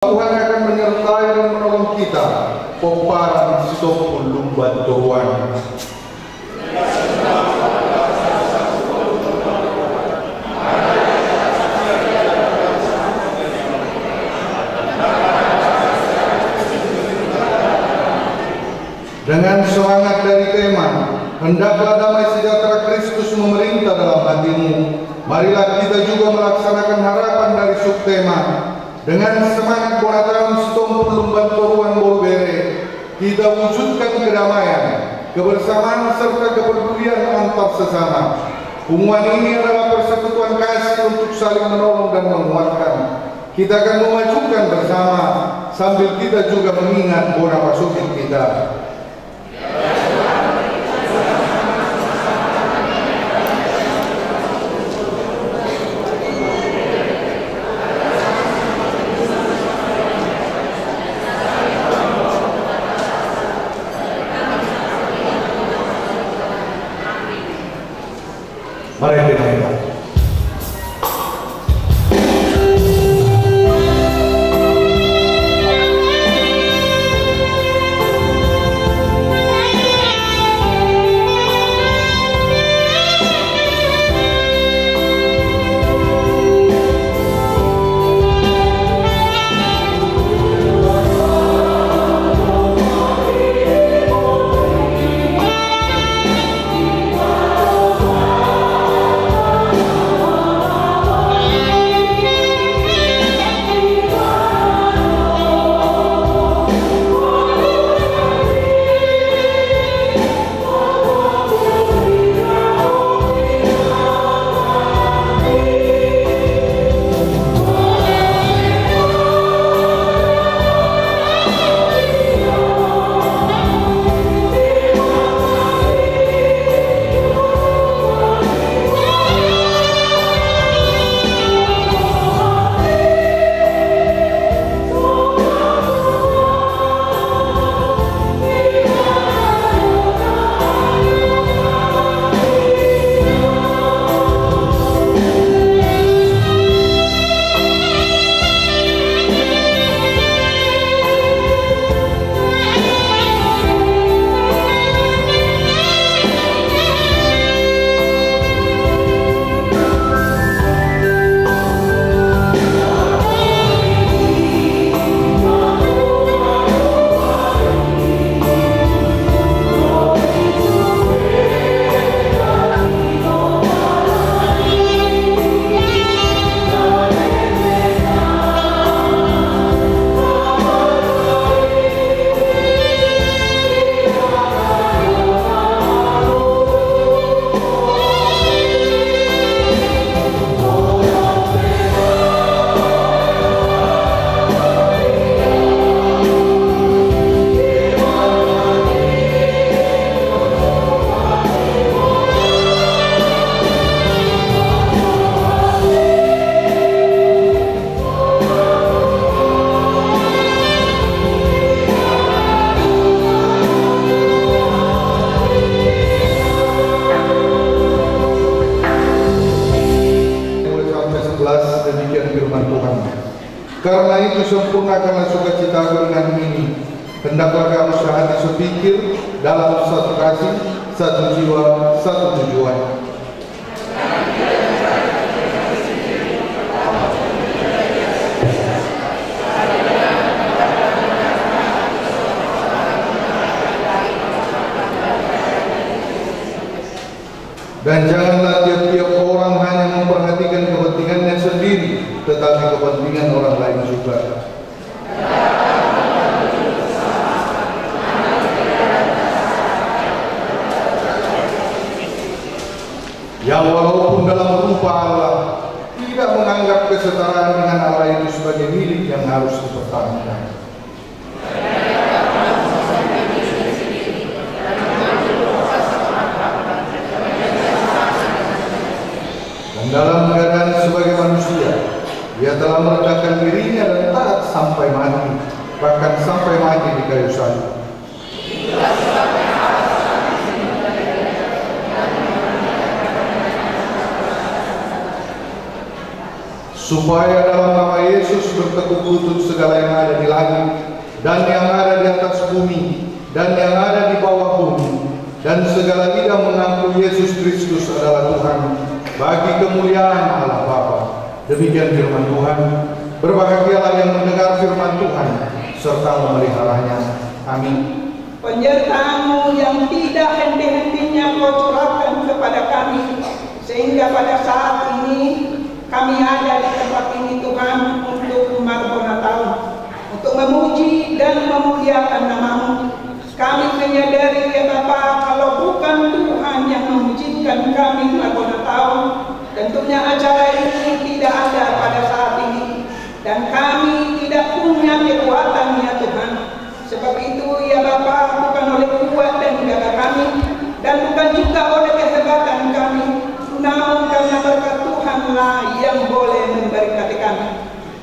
Tuhan akan menyertai dan menolong kita. Peparan sopul lumban Tuhan. Dengan semangat dari tema, hendaklah damai sejahtera Kristus memerintah dalam hatimu. Marilah kita juga melaksanakan harapan dari subtema. Dengan semangat Bonataan Setompul Lumban Toruan Borbere, kita wujudkan kedamaian, kebersamaan serta kepedulian antar sesama. Hubungan ini adalah persekutuan kasih untuk saling menolong dan menguatkan. Kita akan memajukan bersama sambil kita juga mengingat Bona Pasukin kita. Mari kita mulai. Karena itu sempurnakanlah sukacitaku dengan ini. Hendaklah kamu sehati sepikir dalam satu kasih, satu jiwa, satu tujuan. Dan janganlah tiap-tiap orang hanya memperhatikan kepentingannya sendiri, tetapi kepentingan orang lain juga. Yang walaupun dalam rupa Allah, tidak menganggap kesetaraan dengan Allah itu sebagai milik yang harus dipertahankan. Dalam keadaan sebagai manusia, dia telah merendahkan dirinya dan taat sampai mati, bahkan sampai mati di kayu salib. Supaya dalam nama Yesus bertekuk lutut segala yang ada di langit dan yang ada di atas bumi dan yang ada di bawah bumi, dan segala lidah mengaku Yesus Kristus adalah Tuhan, bagi kemuliaan Allah Bapa. Demikian firman Tuhan. Berbahagialah yang mendengar firman Tuhan serta memeliharanya. Amin. Penyertaan-Mu yang tidak henti-hentinya Kau curahkan kepada kami, sehingga pada saat ini kami ada di tempat ini Tuhan untuk marbon Natal, untuk memuji dan memuliakan nama-Mu. Kami menyadari ya Bapa, kalau bukan Tuhan yang mengizinkan kami marbon Natal, tentunya acara ini tidak ada pada saat ini, dan kami tidak punya kekuatan ya Tuhan. Sebab itu ya Bapa, bukan oleh kuat dan gagah kami, dan bukan juga oleh kehebatan kami, namun karena berkat Tuhanlah yang boleh memberkati kami.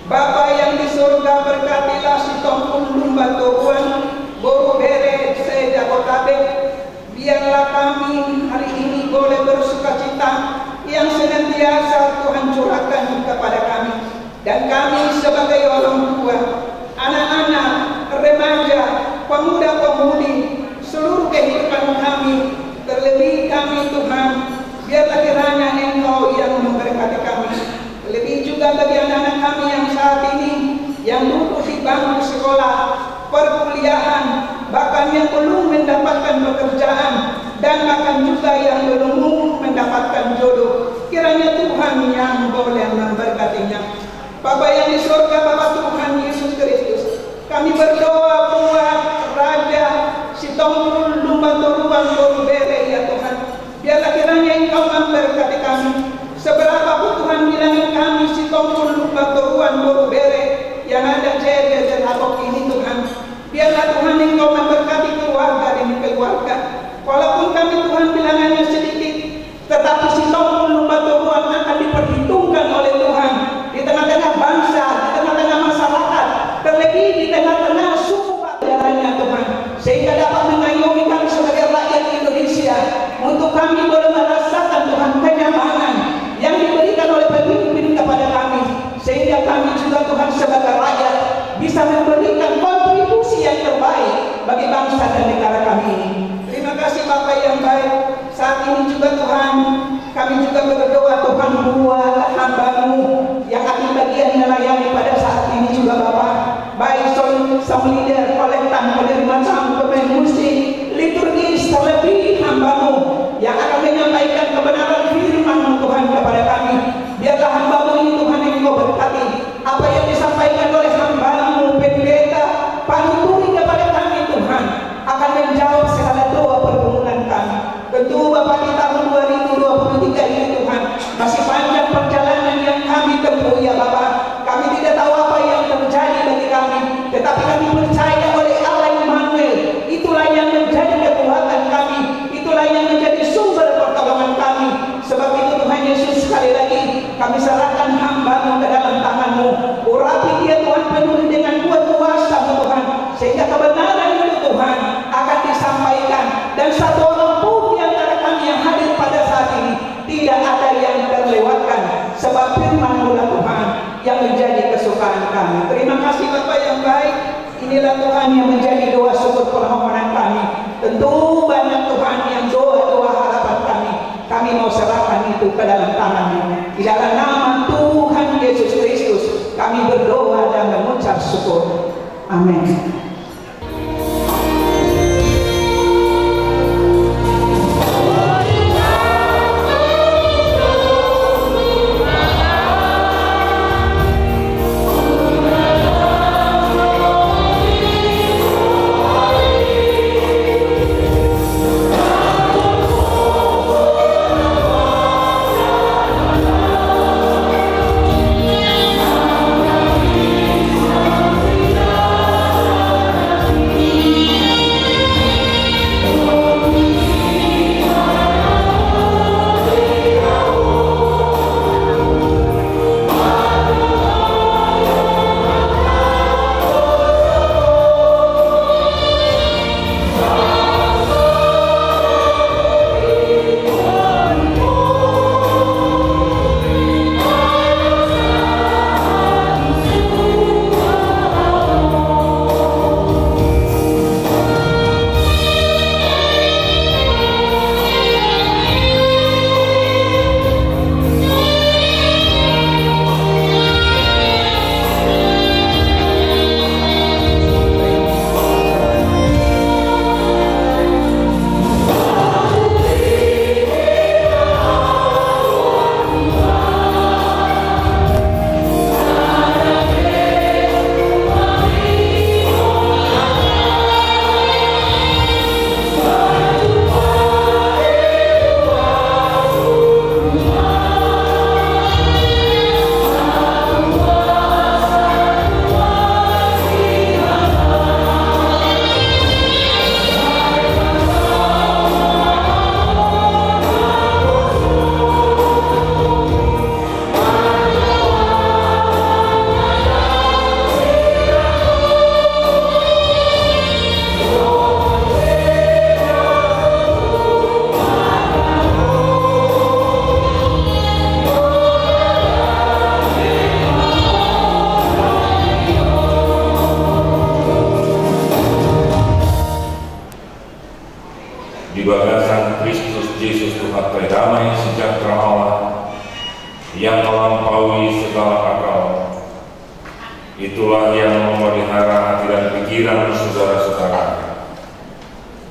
Bapa yang di surga, berkatilah si Tompul Lumba Tuhan, Boru Bere Sejabotabek. Biarlah kami hari ini boleh bersuka cita yang senantiasa Tuhan curahkan kepada kami. Dan kami sebagai orang tua, anak-anak, remaja, pemuda-pemudi, seluruh kehidupan kami, terlebih kami Tuhan, biarlah kiranya Engkau yang memberkati kami. Lebih juga bagi anak-anak kami yang saat ini yang duduk di bangku sekolah, perkuliahan, bahkan yang belum mendapatkan pekerjaan, dan bahkan juga yang belum mendapatkan jodoh. Kiranya Tuhan yang boleh memberkatinya. Bapa yang di surga, Bapa Tuhan Yesus Kristus, kami berdoa buat Raja si Tompul Lumba Turuan Boru Bere ya Tuhan. Biarlah kiranya Engkau memberkati kami. Seberapa Tuhan bilangin kami si Tompul Lumba Turuan Boru Bere yang ada Jaya Jelabok ini Tuhan. Biarlah Tuhan Engkau memberkati keluarga demi keluarga. Walaupun kami Tuhan bilangannya sedikit, tetapi si Tompul Lumba Turuan akan diperhitungkan oleh Tuhan di tengah-tengah bangsa, di tengah-tengah masyarakat, terlebih di tengah-tengah suku ajarannya Tuhan, sehingga dapat mengayomi kami sebagai rakyat Indonesia, untuk kami boleh merasakan Tuhan kenyamanan yang diberikan oleh pemimpin kepada kami, sehingga kami juga Tuhan sebagai rakyat bisa memberikan kontribusi yang terbaik bagi bangsa dan negara kami ini. Terima kasih Bapa yang baik. Saat ini juga Tuhan, kami juga berdoa Tuhan buat hamba-Mu yang akan bagian melayani pada saat ini juga Bapa, baik sang leader, kolektan, penerima tamu, pemain musik, liturgis, terlebih hamba-Mu yang akan menyampaikan kebenaran firman-Mu Tuhan kepada kami. Biarlah hamba-Mu ini Tuhan yang Engkau berkati. Apa yang disampaikan oleh hamba-Mu pendeta Panuturi kepada kami Tuhan akan menjawab segala doa pergumulan kami. Tentu Bapak, di tahun 2023 ini Tuhan masih panjang perjalanan yang kami tempuh ya Bapak. Kami tidak tahu apa yang terjadi bagi kami, tetapi kami percaya oleh Allah Immanuel, itulah yang menjadi kekuatan kami, itulah yang menjadi sumber pertolongan kami. Sebab itu Tuhan Yesus, sekali lagi kami serahkan hamba-Mu ke dalam tangan-Mu. Urapi dia Tuhan penuh dengan kuasa-Mu Tuhan, sehingga kebenaran itu Tuhan akan disampaikan, dan satu orang pun di antara kami yang hadir pada saat ini tidak ada yang terlewatkan, sebab firman-Mu Tuhan yang menjadi kesukaan kami. Terima kasih Bapak yang baik. Inilah Tuhan yang menjadi doa syukur permohonan kami. Tentu banyak Tuhan yang doa-doa harapan kami mau serahkan itu ke dalam tangan-Mu. Di dalam nama Tuhan Yesus Kristus kami berdoa dan mengucap syukur. Amin. Yesus Tuhan damai sejahtera Allah yang melampaui segala akal, itulah yang memelihara hati dan pikiran saudara-saudara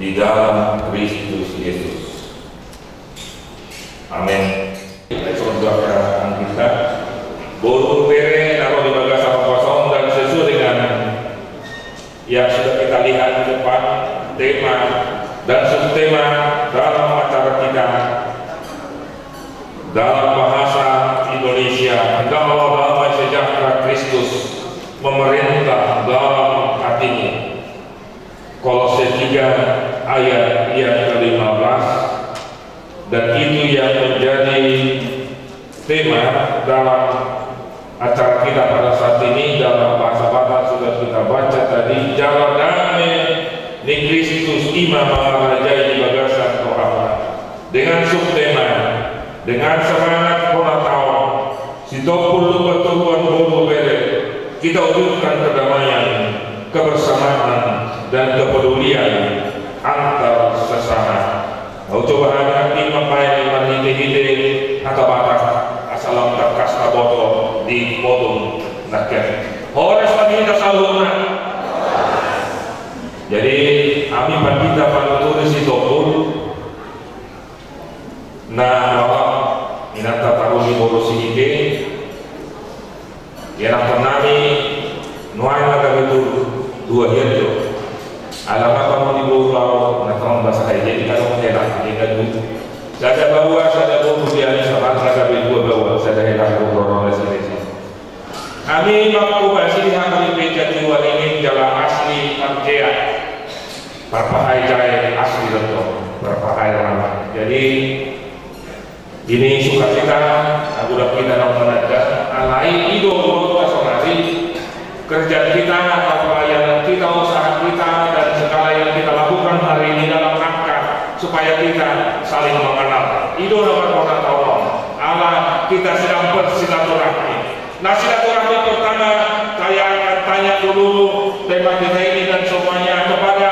di dalam Kristus Yesus. Amin. Saudara kita boleh bere naruh di bagasan kosong dan sesuai dengan yang sudah kita lihat di depan tema dan subtema dalam acara kita dalam bahasa Indonesia. Engkau damai sejahtera Kristus memerintah dalam hatimu. Kolose 3 ayat yang ke-15, dan itu yang menjadi tema dalam acara kita pada saat ini. Dalam bahasa Batak sudah kita baca tadi, jalan damai ni Kristus ima mengarajai di bagasan Tuhan, dengan subtema dengan semangat pengetahuan sitopul lupa-tuhan bolu bere, kita wujudkan kedamaian, kebersamaan dan kepedulian antar sesama. Mau coba hati mapai manhide-hide kata Batak asalam terkas kaboto di bodong naket hores manhida saluna. Jadi kami kita panuturis sitopul nah bahwa inata taruh di bodosi ide ya nami nuai naga betul 2 hari alamat kamu di bawah nah bahasa kayak jadi kalau menjelang ini kan saya bawa saya bawa kemudian sama naga betul bawa saya helah berkorong sini. Kami mampu masih kami beja jiwa ini jalan asli Angkea berpahai jaya asli betul berpahai ramah. Jadi ini sukacita udah kita nonton lain hidup personasi kerja kita atau pelayanan kita, usaha kita dan segala yang kita lakukan hari ini dalam rangka supaya kita saling mengenal. Itu nomor tolong Allah kita sedang bersilaturahmi. Nah, silaturahmi pertama saya akan tanya dulu tema kita ini dan semuanya kepada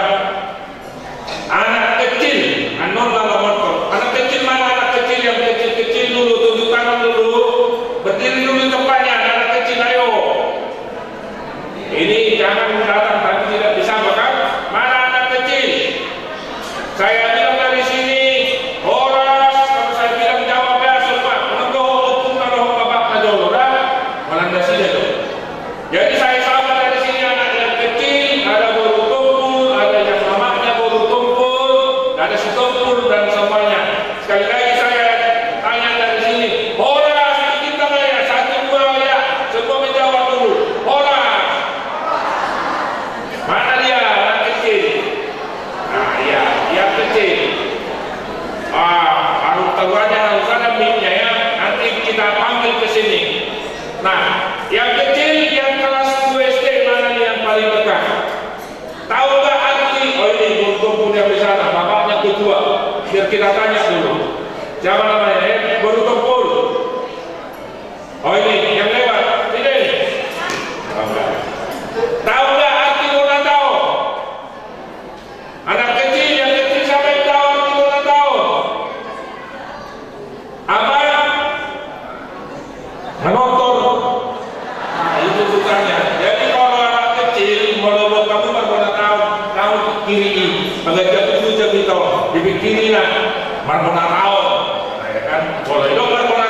anak kecil. Anak kecil mana? Anak kecil yang kecil-kecil dulu, tunjuk tangan dulu, berdiri dulu tempatnya. Anak kecil ayo. Ini jangan datang tapi tidak bisa makan. Mana anak kecil? Saya bilang dari sini, horas. Kalau saya bilang jawab ya semua. Menunggu kalau bapak najolora, melandasi itu. Jadi saya sama dari sini anak yang kecil, ada baru tumpul, ada yang mamanya baru tumpul, ada si tumpul dan semuanya. Sekali lagi saya tanya dari sini, horas kita ya 1 2 ya, semua menjawab dulu. Horas. Mana dia anak kecil? Nah, iya, yang kecil. Harus taruhannya harus ada mic-nya ya. Nanti kita panggil ke sini. Nah, yang kecil yang kelas 2 SD mana nih yang paling dekat? Tahu nggak arti? Oh ini Baru Tumpul yang di sana, bapaknya ketua. Biar kita tanya dulu. Siapa namanya? Baru Tumpul. Oh ini yang lewat. Sini. Tahu nggak arti ulang tahun? Anak kecil yang kecil sampai tahu arti ulang tahun? Apa? Menonton. Nah, itu sukanya. Jadi kalau anak kecil menurut kamu berulang tahun kiri, agak jatuh jam itu, dipikirilah berulang tahun. Nah, ya kan? Boleh dong berulang